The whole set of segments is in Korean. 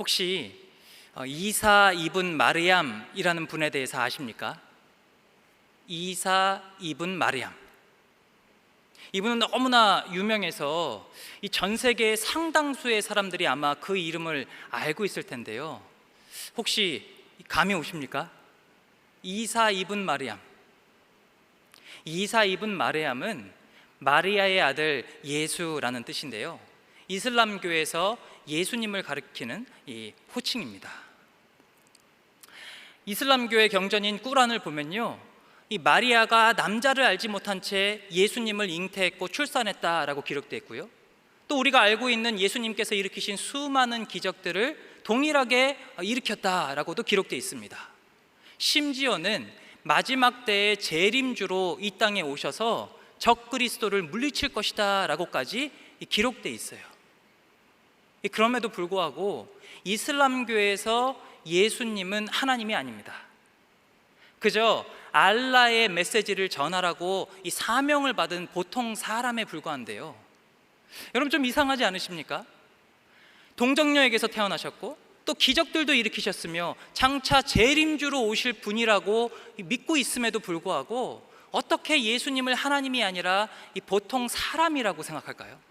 혹시 이사 이븐 마르얌이라는 분에 대해서 아십니까? 이사 이븐 마르얌. 이분은 너무나 유명해서 이 전 세계의 상당수의 사람들이 아마 그 이름을 알고 있을 텐데요. 혹시 감이 오십니까? 이사 이븐 마르얌. 이사 이븐 마르얌은 마리아의 아들 예수라는 뜻인데요, 이슬람교에서 예수님을 가리키는 이 호칭입니다. 이슬람교의 경전인 꾸란을 보면요, 이 마리아가 남자를 알지 못한 채 예수님을 잉태했고 출산했다라고 기록되어 있고요, 또 우리가 알고 있는 예수님께서 일으키신 수많은 기적들을 동일하게 일으켰다라고도 기록되어 있습니다. 심지어는 마지막 때의 재림주로 이 땅에 오셔서 적그리스도를 물리칠 것이다 라고까지 기록되어 있어요. 그럼에도 불구하고 이슬람교에서 예수님은 하나님이 아닙니다. 그저 알라의 메시지를 전하라고 이 사명을 받은 보통 사람에 불과한데요, 여러분 좀 이상하지 않으십니까? 동정녀에게서 태어나셨고 또 기적들도 일으키셨으며 장차 재림주로 오실 분이라고 믿고 있음에도 불구하고 어떻게 예수님을 하나님이 아니라 이 보통 사람이라고 생각할까요?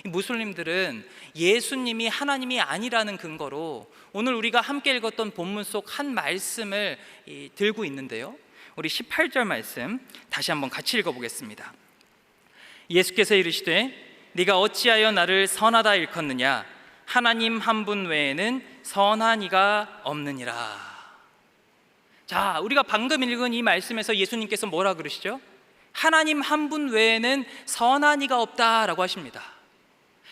무슬림들은 예수님이 하나님이 아니라는 근거로 오늘 우리가 함께 읽었던 본문 속 한 말씀을 들고 있는데요, 우리 18절 말씀 다시 한번 같이 읽어보겠습니다. 예수께서 이르시되 네가 어찌하여 나를 선하다 일컫느냐, 하나님 한 분 외에는 선한 이가 없느니라. 자, 우리가 방금 읽은 이 말씀에서 예수님께서 뭐라 그러시죠? 하나님 한 분 외에는 선한 이가 없다라고 하십니다.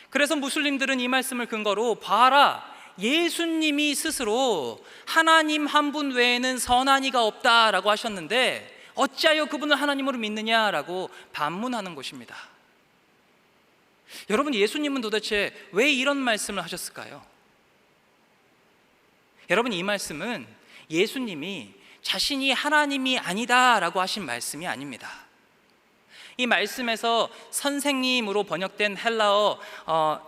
그래서 무슬림들은 이 말씀을 근거로 봐라, 예수님이 스스로 하나님 한 분 외에는 선한 이가 없다라고 하셨는데 어찌하여 그분을 하나님으로 믿느냐라고 반문하는 것입니다. 여러분, 예수님은 도대체 왜 이런 말씀을 하셨을까요? 여러분, 이 말씀은 예수님이 자신이 하나님이 아니다라고 하신 말씀이 아닙니다. 이 말씀에서 선생님으로 번역된 헬라어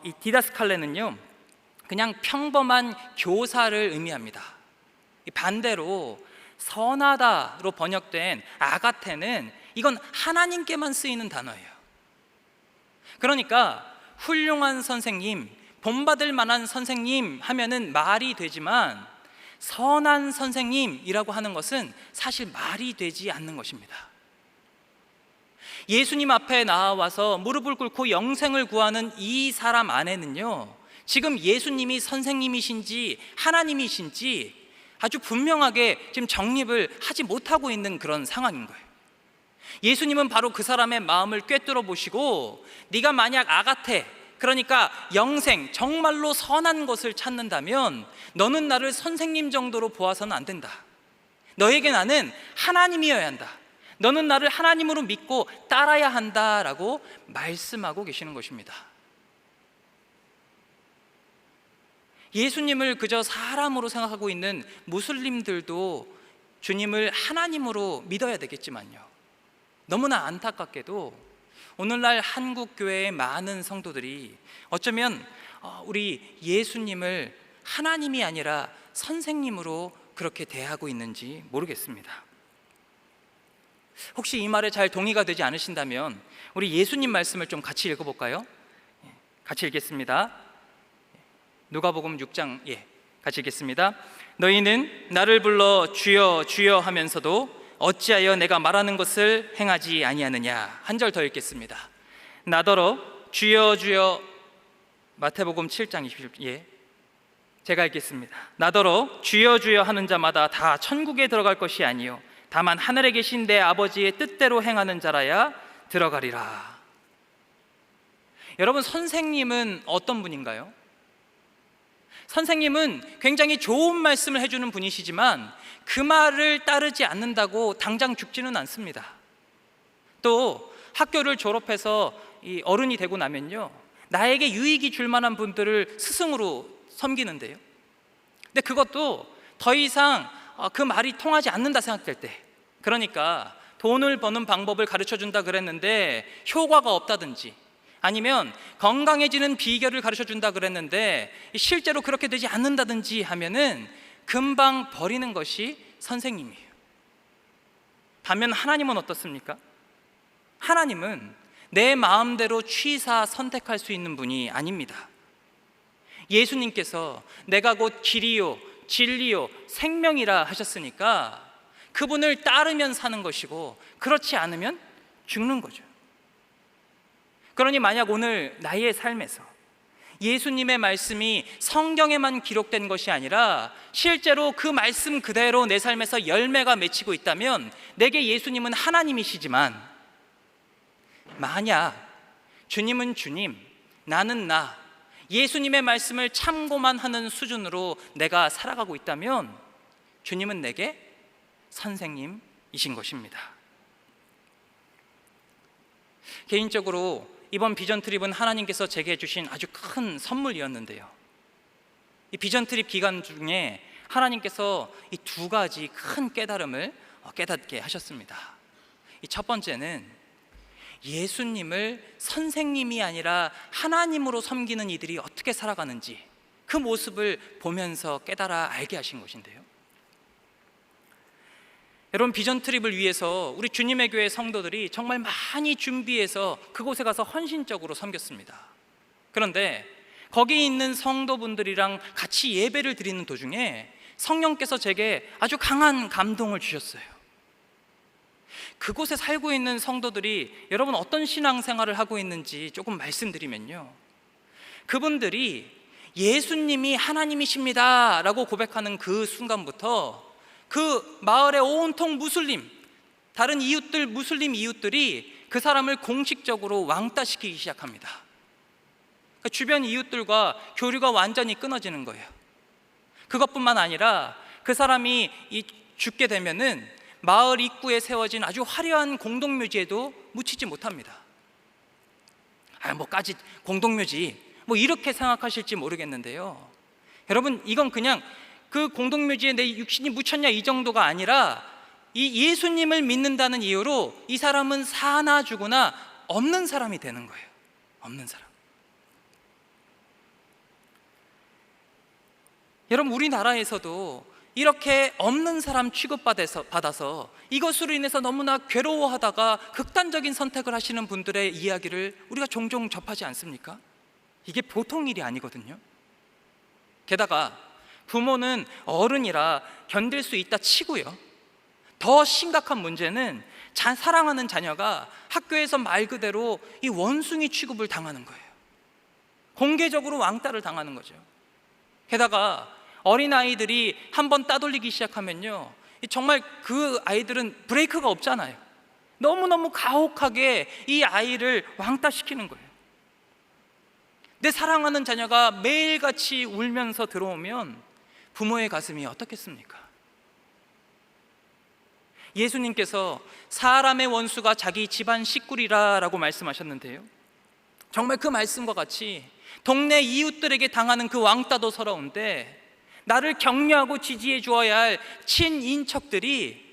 이 디다스칼레는요, 그냥 평범한 교사를 의미합니다. 반대로 선하다로 번역된 아가테는 이건 하나님께만 쓰이는 단어예요. 그러니까 훌륭한 선생님, 본받을 만한 선생님 하면은 말이 되지만 선한 선생님이라고 하는 것은 사실 말이 되지 않는 것입니다. 예수님 앞에 나와서 무릎을 꿇고 영생을 구하는 이 사람 안에는요, 지금 예수님이 선생님이신지 하나님이신지 아주 분명하게 지금 정립을 하지 못하고 있는 그런 상황인 거예요. 예수님은 바로 그 사람의 마음을 꿰뚫어 보시고 네가 만약 아가테, 그러니까 영생, 정말로 선한 것을 찾는다면 너는 나를 선생님 정도로 보아서는 안 된다. 너에게 나는 하나님이어야 한다. 너는 나를 하나님으로 믿고 따라야 한다라고 말씀하고 계시는 것입니다. 예수님을 그저 사람으로 생각하고 있는 무슬림들도 주님을 하나님으로 믿어야 되겠지만요, 너무나 안타깝게도 오늘날 한국교회의 많은 성도들이 어쩌면 우리 예수님을 하나님이 아니라 선생님으로 그렇게 대하고 있는지 모르겠습니다. 혹시 이 말에 잘 동의가 되지 않으신다면 우리 예수님 말씀을 좀 같이 읽어볼까요? 같이 읽겠습니다. 누가복음 6장 같이 읽겠습니다. 너희는 나를 불러 주여 주여 하면서도 어찌하여 내가 말하는 것을 행하지 아니하느냐. 한 절 더 읽겠습니다. 나더러 주여 주여, 마태복음 7장 20절, 제가 읽겠습니다. 나더러 주여 주여 하는 자마다 다 천국에 들어갈 것이 아니요 다만 하늘에 계신 내 아버지의 뜻대로 행하는 자라야 들어가리라. 여러분, 선생님은 어떤 분인가요? 선생님은 굉장히 좋은 말씀을 해주는 분이시지만 그 말을 따르지 않는다고 당장 죽지는 않습니다. 또 학교를 졸업해서 이 어른이 되고 나면요, 나에게 유익이 줄 만한 분들을 스승으로 섬기는데요, 근데 그것도 더 이상 그 말이 통하지 않는다 생각될 때, 그러니까 돈을 버는 방법을 가르쳐 준다 그랬는데 효과가 없다든지 아니면 건강해지는 비결을 가르쳐 준다 그랬는데 실제로 그렇게 되지 않는다든지 하면은 금방 버리는 것이 선생님이에요. 반면 하나님은 어떻습니까? 하나님은 내 마음대로 취사 선택할 수 있는 분이 아닙니다. 예수님께서 내가 곧 길이요 진리요 생명이라 하셨으니까 그분을 따르면 사는 것이고 그렇지 않으면 죽는 거죠. 그러니 만약 오늘 나의 삶에서 예수님의 말씀이 성경에만 기록된 것이 아니라 실제로 그 말씀 그대로 내 삶에서 열매가 맺히고 있다면 내게 예수님은 하나님이시지만, 만약 주님은 주님, 나는 나, 예수님의 말씀을 참고만 하는 수준으로 내가 살아가고 있다면 주님은 내게 선생님이신 것입니다. 개인적으로 이번 비전 트립은 하나님께서 제게 주신 아주 큰 선물이었는데요, 이 비전 트립 기간 중에 하나님께서 이 두 가지 큰 깨달음을 깨닫게 하셨습니다. 이 첫 번째는 예수님을 선생님이 아니라 하나님으로 섬기는 이들이 어떻게 살아가는지 그 모습을 보면서 깨달아 알게 하신 것인데요, 여러분, 비전 트립을 위해서 우리 주님의 교회 성도들이 정말 많이 준비해서 그곳에 가서 헌신적으로 섬겼습니다. 그런데 거기 있는 성도분들이랑 같이 예배를 드리는 도중에 성령께서 제게 아주 강한 감동을 주셨어요. 그곳에 살고 있는 성도들이 여러분 어떤 신앙생활을 하고 있는지 조금 말씀드리면요, 그분들이 예수님이 하나님이십니다 라고 고백하는 그 순간부터 그 마을의 온통 무슬림, 다른 이웃들, 무슬림 이웃들이 그 사람을 공식적으로 왕따시키기 시작합니다. 그러니까 주변 이웃들과 교류가 완전히 끊어지는 거예요. 그것뿐만 아니라 그 사람이 죽게 되면은 마을 입구에 세워진 아주 화려한 공동묘지에도 묻히지 못합니다. 뭐까지 공동묘지, 이렇게 생각하실지 모르겠는데요, 여러분, 이건 그냥 그 공동묘지에 내 육신이 묻혔냐 이 정도가 아니라 이 예수님을 믿는다는 이유로 이 사람은 사나 죽으나 없는 사람이 되는 거예요. 없는 사람. 여러분, 우리나라에서도 이렇게 없는 사람 취급받아서 이것으로 인해서 너무나 괴로워하다가 극단적인 선택을 하시는 분들의 이야기를 우리가 종종 접하지 않습니까? 이게 보통 일이 아니거든요. 게다가 부모는 어른이라 견딜 수 있다 치고요, 더 심각한 문제는 사랑하는 자녀가 학교에서 말 그대로 이 원숭이 취급을 당하는 거예요. 공개적으로 왕따를 당하는 거죠. 게다가 어린아이들이 한번 따돌리기 시작하면요, 정말 그 아이들은 브레이크가 없잖아요. 너무너무 가혹하게 이 아이를 왕따시키는 거예요. 내 사랑하는 자녀가 매일같이 울면서 들어오면 부모의 가슴이 어떻겠습니까? 예수님께서 사람의 원수가 자기 집안 식구리라 라고 말씀하셨는데요, 정말 그 말씀과 같이 동네 이웃들에게 당하는 그 왕따도 서러운데 나를 격려하고 지지해 주어야 할 친인척들이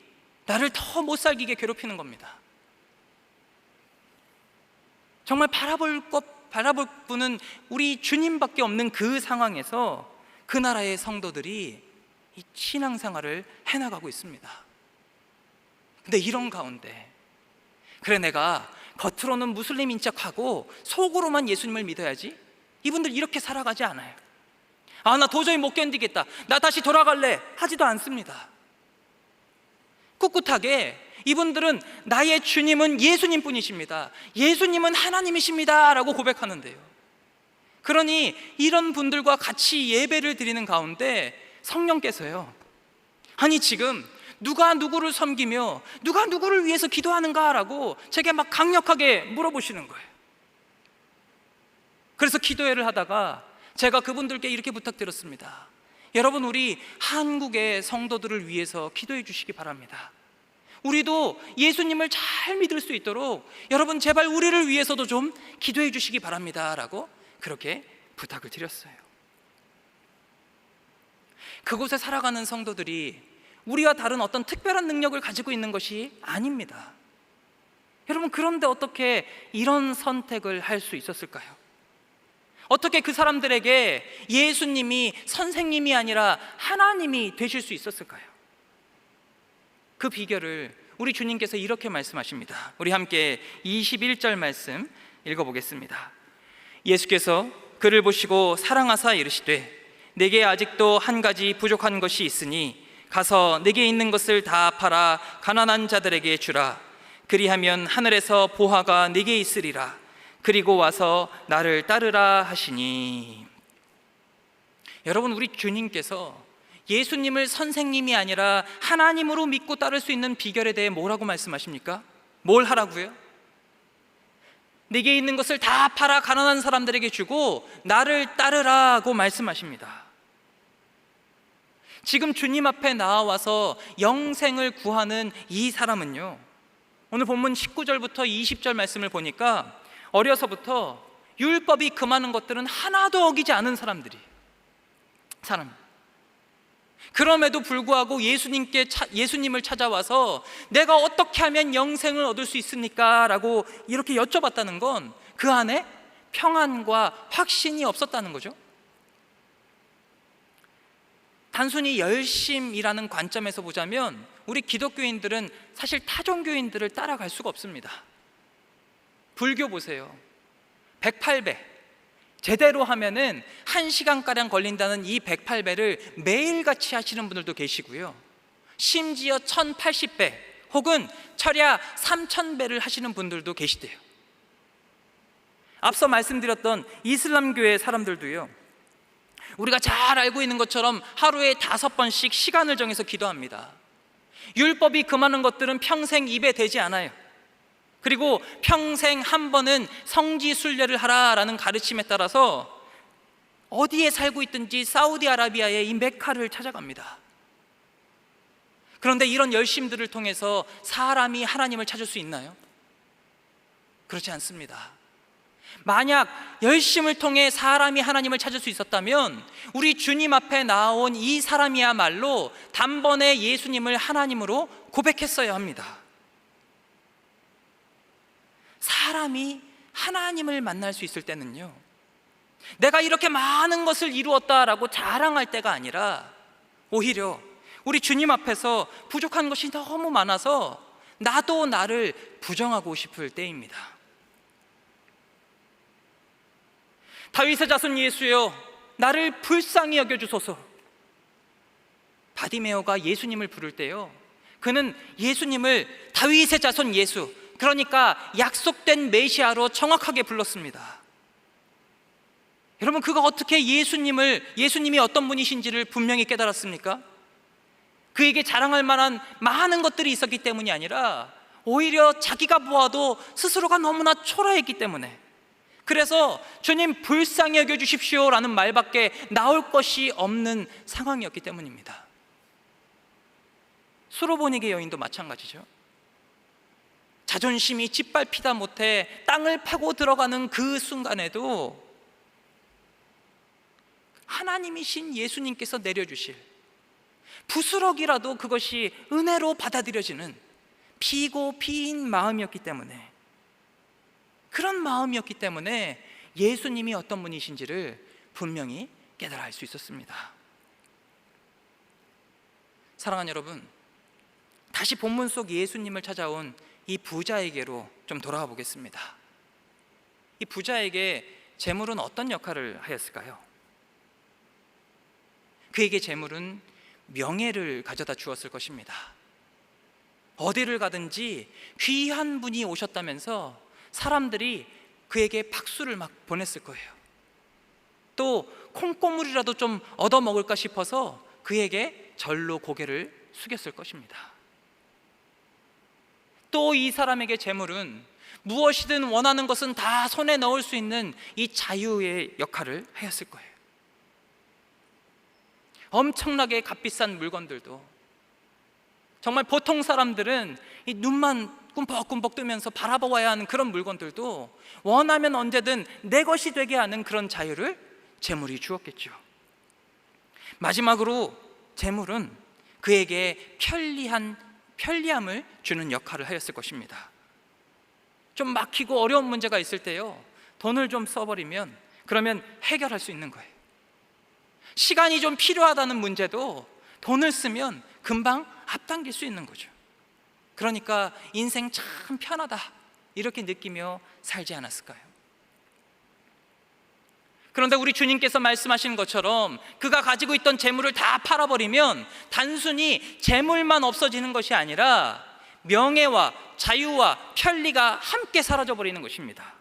나를 더 못 살게 괴롭히는 겁니다. 정말 바라볼 분은 우리 주님밖에 없는 그 상황에서 그 나라의 성도들이 이 신앙생활을 해나가고 있습니다. 근데 이런 가운데, 그래 내가 겉으로는 무슬림인 척하고 속으로만 예수님을 믿어야지, 이분들 이렇게 살아가지 않아요. 나 도저히 못 견디겠다, 나 다시 돌아갈래 하지도 않습니다. 꿋꿋하게 이분들은 나의 주님은 예수님 뿐이십니다, 예수님은 하나님이십니다 라고 고백하는데요, 그러니 이런 분들과 같이 예배를 드리는 가운데 성령께서요, 아니 지금 누가 누구를 섬기며 누가 누구를 위해서 기도하는가 라고 제게 막 강력하게 물어보시는 거예요. 그래서 기도회를 하다가 제가 그분들께 이렇게 부탁드렸습니다. 여러분, 우리 한국의 성도들을 위해서 기도해 주시기 바랍니다. 우리도 예수님을 잘 믿을 수 있도록 여러분 제발 우리를 위해서도 좀 기도해 주시기 바랍니다 라고 그렇게 부탁을 드렸어요. 그곳에 살아가는 성도들이 우리와 다른 어떤 특별한 능력을 가지고 있는 것이 아닙니다. 여러분, 그런데 어떻게 이런 선택을 할 수 있었을까요? 어떻게 그 사람들에게 예수님이 선생님이 아니라 하나님이 되실 수 있었을까요? 그 비결을 우리 주님께서 이렇게 말씀하십니다. 우리 함께 21절 말씀 읽어보겠습니다. 예수께서 그를 보시고 사랑하사 이르시되 내게 아직도 한 가지 부족한 것이 있으니 가서 내게 있는 것을 다 팔아 가난한 자들에게 주라. 그리하면 하늘에서 보화가 네게 있으리라. 그리고 와서 나를 따르라 하시니. 여러분, 우리 주님께서 예수님을 선생님이 아니라 하나님으로 믿고 따를 수 있는 비결에 대해 뭐라고 말씀하십니까? 뭘 하라고요? 네게 있는 것을 다 팔아 가난한 사람들에게 주고 나를 따르라고 말씀하십니다. 지금 주님 앞에 나와서 영생을 구하는 이 사람은요, 오늘 본문 19절부터 20절 말씀을 보니까 어려서부터 율법이 금하는 것들은 하나도 어기지 않은 사람. 그럼에도 불구하고 예수님을 찾아와서 내가 어떻게 하면 영생을 얻을 수 있습니까? 라고 이렇게 여쭤봤다는 건 그 안에 평안과 확신이 없었다는 거죠. 단순히 열심이라는 관점에서 보자면 우리 기독교인들은 사실 타종교인들을 따라갈 수가 없습니다. 불교 보세요. 108배 제대로 하면은 1시간가량 걸린다는 이 108배를 매일같이 하시는 분들도 계시고요, 심지어 1080배 혹은 철야 3000배를 하시는 분들도 계시대요. 앞서 말씀드렸던 이슬람교의 사람들도요, 우리가 잘 알고 있는 것처럼 하루에 5번씩 시간을 정해서 기도합니다. 율법이 금하는 것들은 평생 입에 대지 않아요. 그리고 평생 한 번은 성지순례를 하라라는 가르침에 따라서 어디에 살고 있든지 사우디아라비아의 이 메카를 찾아갑니다. 그런데 이런 열심들을 통해서 사람이 하나님을 찾을 수 있나요? 그렇지 않습니다. 만약 열심을 통해 사람이 하나님을 찾을 수 있었다면 우리 주님 앞에 나온 이 사람이야말로 단번에 예수님을 하나님으로 고백했어야 합니다. 사람이 하나님을 만날 수 있을 때는요, 내가 이렇게 많은 것을 이루었다라고 자랑할 때가 아니라 오히려 우리 주님 앞에서 부족한 것이 너무 많아서 나도 나를 부정하고 싶을 때입니다. 다윗의 자손 예수여, 나를 불쌍히 여겨주소서. 바디메오가 예수님을 부를 때요, 그는 예수님을 다윗의 자손 예수, 그러니까 약속된 메시아로 정확하게 불렀습니다. 여러분, 그가 어떻게 예수님이 어떤 분이신지를 분명히 깨달았습니까? 그에게 자랑할 만한 많은 것들이 있었기 때문이 아니라 오히려 자기가 보아도 스스로가 너무나 초라했기 때문에, 그래서 주님 불쌍히 여겨주십시오 라는 말밖에 나올 것이 없는 상황이었기 때문입니다. 수로보니게 여인도 마찬가지죠. 자존심이 짓밟히다 못해 땅을 파고 들어가는 그 순간에도 하나님이신 예수님께서 내려주실 부스럭이라도 그것이 은혜로 받아들여지는 피고 피인 마음이었기 때문에, 그런 마음이었기 때문에 예수님이 어떤 분이신지를 분명히 깨달아 알 수 있었습니다. 사랑하는 여러분, 다시 본문 속 예수님을 찾아온 이 부자에게로 좀 돌아가 보겠습니다. 이 부자에게 재물은 어떤 역할을 하였을까요? 그에게 재물은 명예를 가져다 주었을 것입니다. 어디를 가든지 귀한 분이 오셨다면서 사람들이 그에게 박수를 막 보냈을 거예요. 또 콩고물이라도 좀 얻어먹을까 싶어서 그에게 절로 고개를 숙였을 것입니다. 또 이 사람에게 재물은 무엇이든 원하는 것은 다 손에 넣을 수 있는 이 자유의 역할을 하였을 거예요. 엄청나게 값비싼 물건들도, 정말 보통 사람들은 이 눈만 꿈벅꿈벅 뜨면서 바라보아야 하는 그런 물건들도 원하면 언제든 내 것이 되게 하는 그런 자유를 재물이 주었겠죠. 마지막으로 재물은 그에게 편리함을 주는 역할을 하였을 것입니다. 좀 막히고 어려운 문제가 있을 때요, 돈을 좀 써버리면 그러면 해결할 수 있는 거예요. 시간이 좀 필요하다는 문제도 돈을 쓰면 금방 앞당길 수 있는 거죠. 그러니까 인생 참 편하다 이렇게 느끼며 살지 않았을까요? 그런데 우리 주님께서 말씀하신 것처럼 그가 가지고 있던 재물을 다 팔아버리면 단순히 재물만 없어지는 것이 아니라 명예와 자유와 편리가 함께 사라져버리는 것입니다.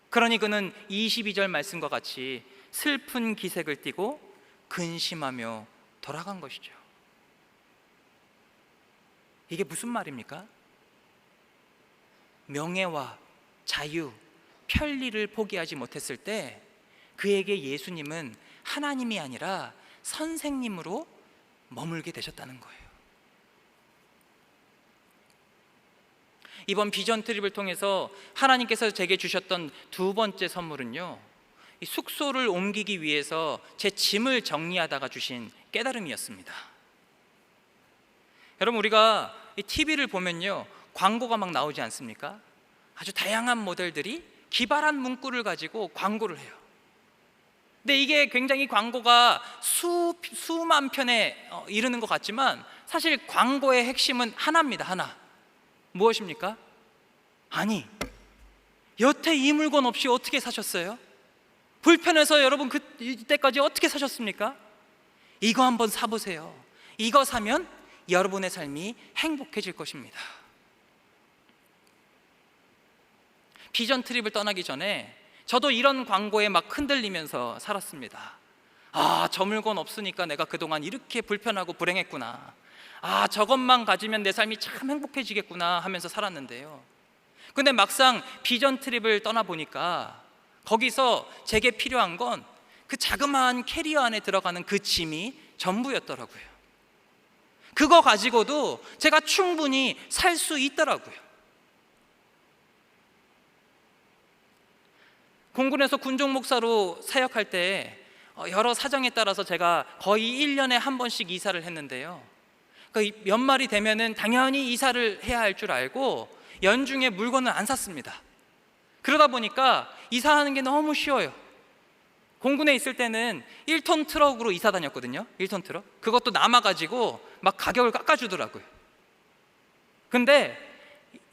그러니 그는 22절 말씀과 같이 슬픈 기색을 띠고 근심하며 돌아간 것이죠. 이게 무슨 말입니까? 명예와 자유, 편리를 포기하지 못했을 때 그에게 예수님은 하나님이 아니라 선생님으로 머물게 되셨다는 거예요. 이번 비전 트립을 통해서 하나님께서 제게 주셨던 두 번째 선물은요, 이 숙소를 옮기기 위해서 제 짐을 정리하다가 주신 깨달음이었습니다. 여러분, 우리가 이 TV를 보면요, 광고가 막 나오지 않습니까? 아주 다양한 모델들이 기발한 문구를 가지고 광고를 해요. 근데 이게 굉장히 광고가 수만 편에 이르는 것 같지만 사실 광고의 핵심은 하나입니다. 하나. 무엇입니까? 아니, 여태 이 물건 없이 어떻게 사셨어요? 불편해서 여러분 이때까지 어떻게 사셨습니까? 이거 한번 사보세요. 이거 사면 여러분의 삶이 행복해질 것입니다. 비전 트립을 떠나기 전에 저도 이런 광고에 막 흔들리면서 살았습니다. 아, 저 물건 없으니까 내가 그동안 이렇게 불편하고 불행했구나. 아, 저것만 가지면 내 삶이 참 행복해지겠구나 하면서 살았는데요, 근데 막상 비전 트립을 떠나보니까 거기서 제게 필요한 건 그 자그마한 캐리어 안에 들어가는 그 짐이 전부였더라고요. 그거 가지고도 제가 충분히 살 수 있더라고요. 공군에서 군종 목사로 사역할 때 여러 사정에 따라서 제가 거의 1년에 한 번씩 이사를 했는데요, 그러니까 연말이 되면은 당연히 이사를 해야 할 줄 알고 연중에 물건을 안 샀습니다. 그러다 보니까 이사하는 게 너무 쉬워요. 공군에 있을 때는 1톤 트럭으로 이사 다녔거든요. 1톤 트럭. 그것도 남아가지고 막 가격을 깎아주더라고요. 근데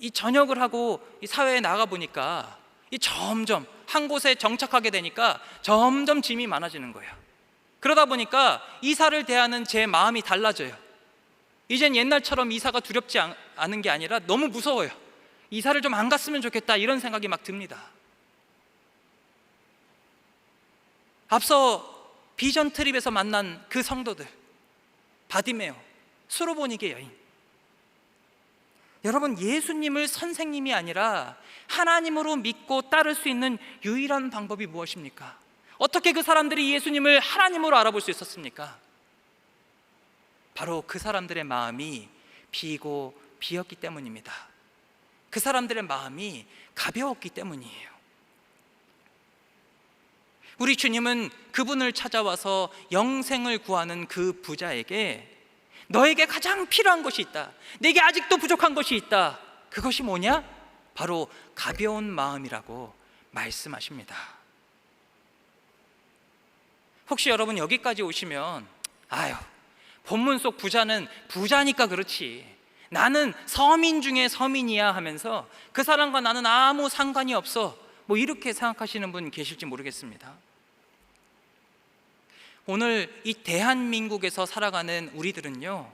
이 전역을 하고 이 사회에 나가보니까 이 점점 한 곳에 정착하게 되니까 점점 짐이 많아지는 거예요. 그러다 보니까 이사를 대하는 제 마음이 달라져요. 이젠 옛날처럼 이사가 두렵지 않은 게 아니라 너무 무서워요. 이사를 좀 안 갔으면 좋겠다 이런 생각이 막 듭니다. 앞서 비전 트립에서 만난 그 성도들, 바디메오, 수로보니게 여인, 여러분, 예수님을 선생님이 아니라 하나님으로 믿고 따를 수 있는 유일한 방법이 무엇입니까? 어떻게 그 사람들이 예수님을 하나님으로 알아볼 수 있었습니까? 바로 그 사람들의 마음이 비고 비었기 때문입니다. 그 사람들의 마음이 가벼웠기 때문이에요. 우리 주님은 그분을 찾아와서 영생을 구하는 그 부자에게 너에게 가장 필요한 것이 있다, 내게 아직도 부족한 것이 있다. 그것이 뭐냐? 바로 가벼운 마음이라고 말씀하십니다. 혹시 여러분 여기까지 오시면 아유, 본문 속 부자는 부자니까 그렇지, 나는 서민 중에 서민이야 하면서 그 사람과 나는 아무 상관이 없어, 뭐 이렇게 생각하시는 분 계실지 모르겠습니다. 오늘 이 대한민국에서 살아가는 우리들은요,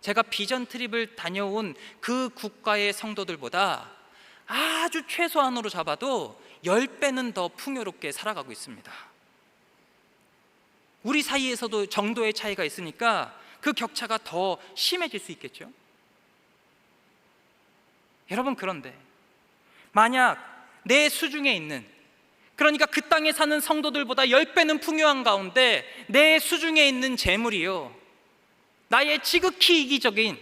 제가 비전 트립을 다녀온 그 국가의 성도들보다 아주 최소한으로 잡아도 10배는 더 풍요롭게 살아가고 있습니다. 우리 사이에서도 정도의 차이가 있으니까 그 격차가 더 심해질 수 있겠죠. 여러분, 그런데 만약 내 수중에 있는, 그러니까 그 땅에 사는 성도들보다 10배는 풍요한 가운데 내 수중에 있는 재물이요, 나의 지극히 이기적인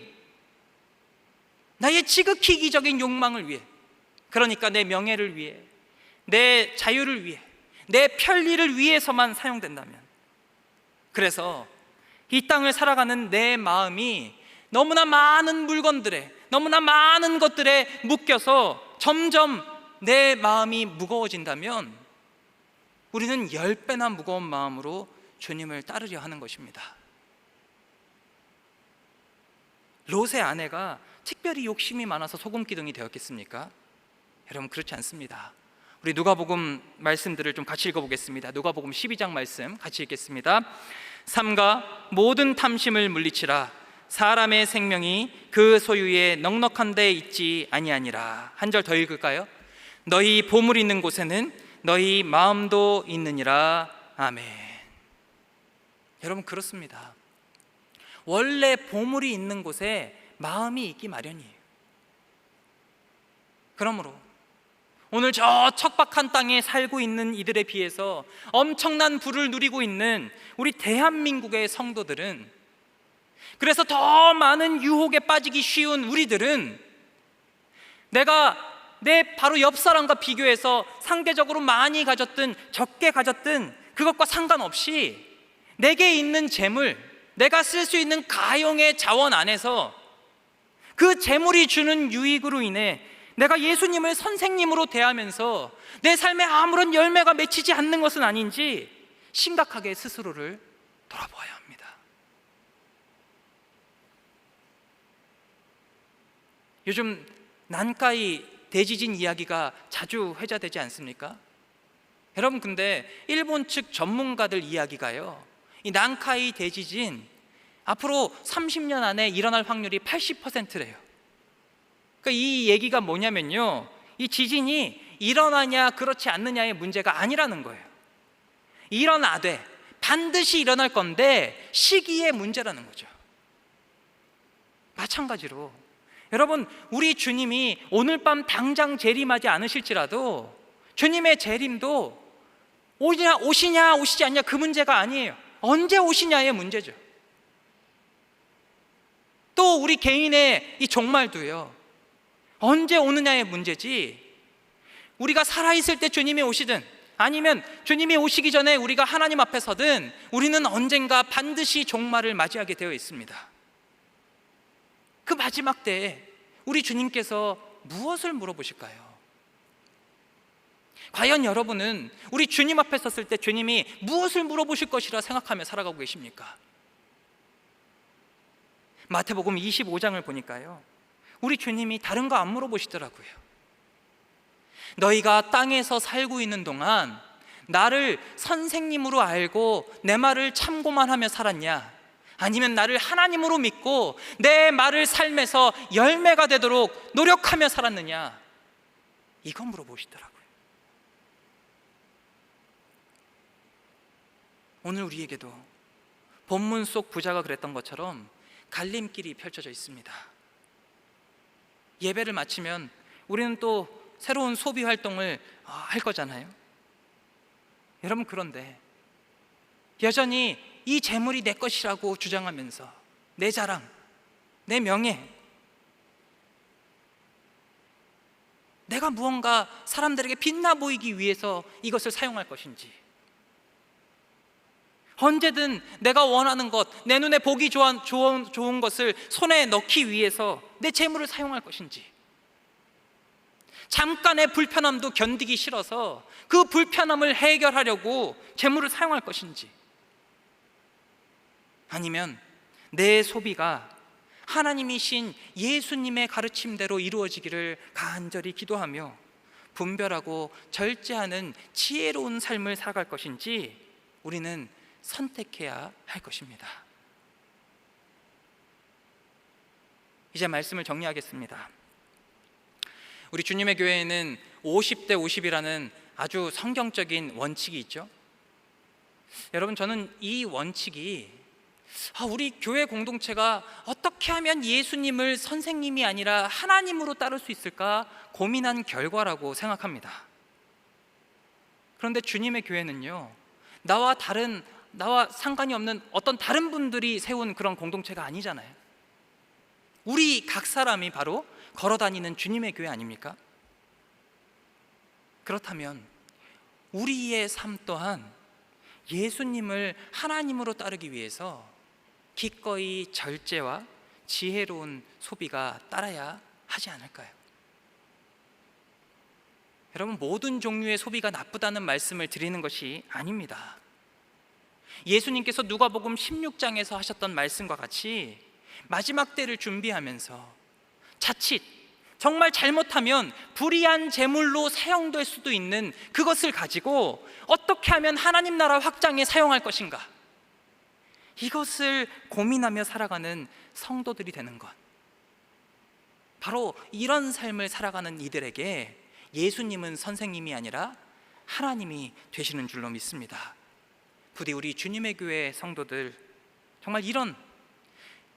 욕망을 위해, 그러니까 내 명예를 위해, 내 자유를 위해, 내 편리를 위해서만 사용된다면, 그래서 이 땅을 살아가는 내 마음이 너무나 많은 물건들에, 너무나 많은 것들에 묶여서 점점 내 마음이 무거워진다면 우리는 10배나 무거운 마음으로 주님을 따르려 하는 것입니다. 롯의 아내가 특별히 욕심이 많아서 소금기둥이 되었겠습니까? 여러분, 그렇지 않습니다. 우리 누가복음 말씀들을 좀 같이 읽어보겠습니다. 누가복음 12장 말씀 같이 읽겠습니다. 삼가 모든 탐심을 물리치라. 사람의 생명이 그 소유에 넉넉한 데 있지 아니하니라. 한 절 더 읽을까요? 너희 보물 있는 곳에는 너희 마음도 있느니라. 아멘. 여러분, 그렇습니다. 원래 보물이 있는 곳에 마음이 있기 마련이에요. 그러므로 오늘 저 척박한 땅에 살고 있는 이들에 비해서 엄청난 부를 누리고 있는 우리 대한민국의 성도들은, 그래서 더 많은 유혹에 빠지기 쉬운 우리들은 내가 내 바로 옆 사람과 비교해서 상대적으로 많이 가졌든 적게 가졌든 그것과 상관없이 내게 있는 재물, 내가 쓸 수 있는 가용의 자원 안에서 그 재물이 주는 유익으로 인해 내가 예수님을 선생님으로 대하면서 내 삶에 아무런 열매가 맺히지 않는 것은 아닌지 심각하게 스스로를 돌아보아야 합니다. 요즘 난카이 대지진 이야기가 자주 회자되지 않습니까? 여러분, 근데 일본 측 전문가들 이야기가요, 이 난카이 대지진 앞으로 30년 안에 일어날 확률이 80%래요. 그러니까 이 얘기가 뭐냐면요, 이 지진이 일어나냐 그렇지 않느냐의 문제가 아니라는 거예요. 일어나되 반드시 일어날 건데 시기의 문제라는 거죠. 마찬가지로 여러분, 우리 주님이 오늘 밤 당장 재림하지 않으실지라도 주님의 재림도 오시냐 오시지 않냐 그 문제가 아니에요. 언제 오시냐의 문제죠. 또 우리 개인의 이 종말도요, 언제 오느냐의 문제지, 우리가 살아있을 때 주님이 오시든 아니면 주님이 오시기 전에 우리가 하나님 앞에 서든 우리는 언젠가 반드시 종말을 맞이하게 되어 있습니다. 그 마지막 때에 우리 주님께서 무엇을 물어보실까요? 과연 여러분은 우리 주님 앞에 섰을 때 주님이 무엇을 물어보실 것이라 생각하며 살아가고 계십니까? 마태복음 25장을 보니까요, 우리 주님이 다른 거 안 물어보시더라고요. 너희가 땅에서 살고 있는 동안 나를 선생님으로 알고 내 말을 참고만 하며 살았냐, 아니면 나를 하나님으로 믿고 내 말을 삶에서 열매가 되도록 노력하며 살았느냐, 이거 물어보시더라고요. 오늘 우리에게도 본문 속 부자가 그랬던 것처럼 갈림길이 펼쳐져 있습니다. 예배를 마치면 우리는 또 새로운 소비 활동을 할 거잖아요. 여러분, 그런데 여전히 이 재물이 내 것이라고 주장하면서 내 자랑, 내 명예, 내가 무언가 사람들에게 빛나 보이기 위해서 이것을 사용할 것인지, 언제든 내가 원하는 것, 내 눈에 보기 좋은 것을 손에 넣기 위해서 내 재물을 사용할 것인지, 잠깐의 불편함도 견디기 싫어서 그 불편함을 해결하려고 재물을 사용할 것인지, 아니면 내 소비가 하나님이신 예수님의 가르침대로 이루어지기를 간절히 기도하며 분별하고 절제하는 지혜로운 삶을 살아갈 것인지 우리는 선택해야 할 것입니다. 이제 말씀을 정리하겠습니다. 우리 주님의 교회에는 50대 50이라는 아주 성경적인 원칙이 있죠. 여러분, 저는 이 원칙이 우리 교회 공동체가 어떻게 하면 예수님을 선생님이 아니라 하나님으로 따를 수 있을까 고민한 결과라고 생각합니다. 그런데 주님의 교회는요, 나와 상관이 없는 어떤 다른 분들이 세운 그런 공동체가 아니잖아요. 우리 각 사람이 바로 걸어다니는 주님의 교회 아닙니까? 그렇다면 우리의 삶 또한 예수님을 하나님으로 따르기 위해서 기꺼이 절제와 지혜로운 소비가 따라야 하지 않을까요? 여러분, 모든 종류의 소비가 나쁘다는 말씀을 드리는 것이 아닙니다. 예수님께서 누가복음 16장에서 하셨던 말씀과 같이 마지막 때를 준비하면서 자칫 정말 잘못하면 불의한 재물로 사용될 수도 있는 그것을 가지고 어떻게 하면 하나님 나라 확장에 사용할 것인가, 이것을 고민하며 살아가는 성도들이 되는 것, 바로 이런 삶을 살아가는 이들에게 예수님은 선생님이 아니라 하나님이 되시는 줄로 믿습니다. 부디 우리 주님의 교회 성도들 정말 이런,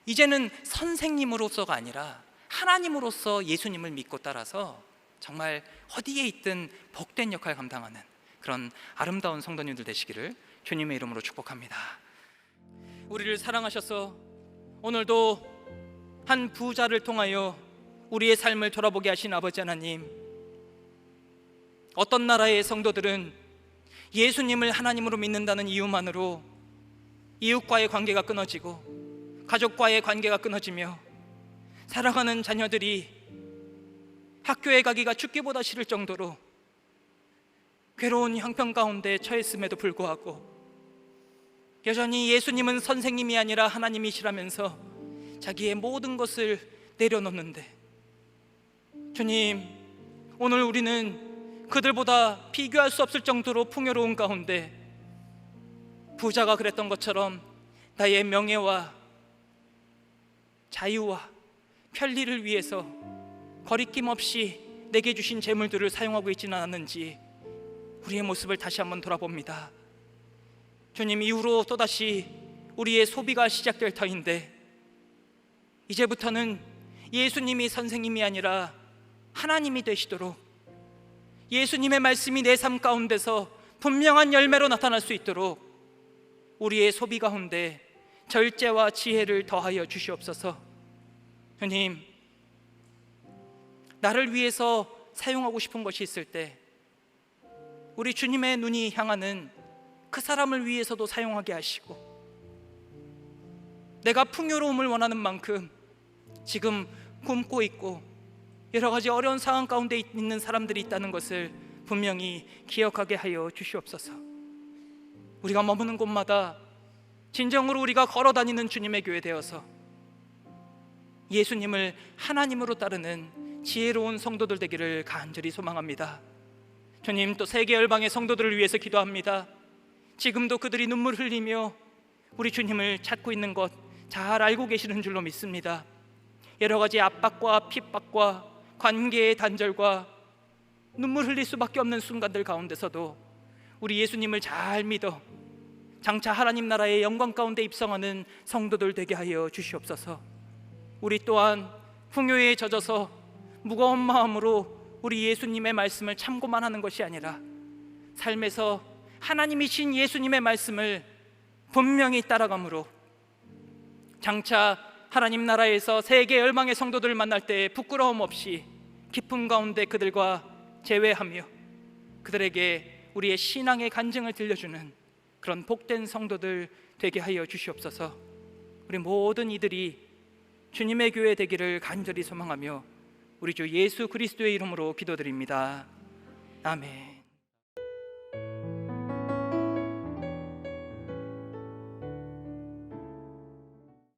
이제는 선생님으로서가 아니라 하나님으로서 예수님을 믿고 따라서 정말 어디에 있든 복된 역할을 감당하는 그런 아름다운 성도님들 되시기를 주님의 이름으로 축복합니다. 우리를 사랑하셔서 오늘도 한 부자를 통하여 우리의 삶을 돌아보게 하신 아버지 하나님, 어떤 나라의 성도들은 예수님을 하나님으로 믿는다는 이유만으로 이웃과의 관계가 끊어지고 가족과의 관계가 끊어지며 사랑하는 자녀들이 학교에 가기가 죽기보다 싫을 정도로 괴로운 형편 가운데 처했음에도 불구하고 여전히 예수님은 선생님이 아니라 하나님이시라면서 자기의 모든 것을 내려놓는데, 주님, 오늘 우리는 그들보다 비교할 수 없을 정도로 풍요로운 가운데 부자가 그랬던 것처럼 나의 명예와 자유와 편리를 위해서 거리낌 없이 내게 주신 재물들을 사용하고 있지는 않았는지 우리의 모습을 다시 한번 돌아봅니다. 주님, 이후로 또다시 우리의 소비가 시작될 터인데 이제부터는 예수님이 선생님이 아니라 하나님이 되시도록, 예수님의 말씀이 내 삶 가운데서 분명한 열매로 나타날 수 있도록 우리의 소비 가운데 절제와 지혜를 더하여 주시옵소서. 주님, 나를 위해서 사용하고 싶은 것이 있을 때 우리 주님의 눈이 향하는 그 사람을 위해서도 사용하게 하시고, 내가 풍요로움을 원하는 만큼 지금 굶고 있고 여러 가지 어려운 상황 가운데 있는 사람들이 있다는 것을 분명히 기억하게 하여 주시옵소서. 우리가 머무는 곳마다 진정으로 우리가 걸어다니는 주님의 교회 되어서 예수님을 하나님으로 따르는 지혜로운 성도들 되기를 간절히 소망합니다. 주님, 또 세계 열방의 성도들을 위해서 기도합니다. 지금도 그들이 눈물 흘리며 우리 주님을 찾고 있는 것 잘 알고 계시는 줄로 믿습니다. 여러 가지 압박과 핍박과 관계의 단절과 눈물 흘릴 수밖에 없는 순간들 가운데서도 우리 예수님을 잘 믿어 장차 하나님 나라의 영광 가운데 입성하는 성도들 되게 하여 주시옵소서. 우리 또한 풍요에 젖어서 무거운 마음으로 우리 예수님의 말씀을 참고만 하는 것이 아니라 삶에서 하나님이신 예수님의 말씀을 분명히 따라감으로 장차 하나님 나라에서 세계 열방의 성도들을 만날 때 부끄러움 없이 기쁨 가운데 그들과 재회하며 그들에게 우리의 신앙의 간증을 들려주는 그런 복된 성도들 되게 하여 주시옵소서. 우리 모든 이들이 주님의 교회 되기를 간절히 소망하며 우리 주 예수 그리스도의 이름으로 기도드립니다. 아멘.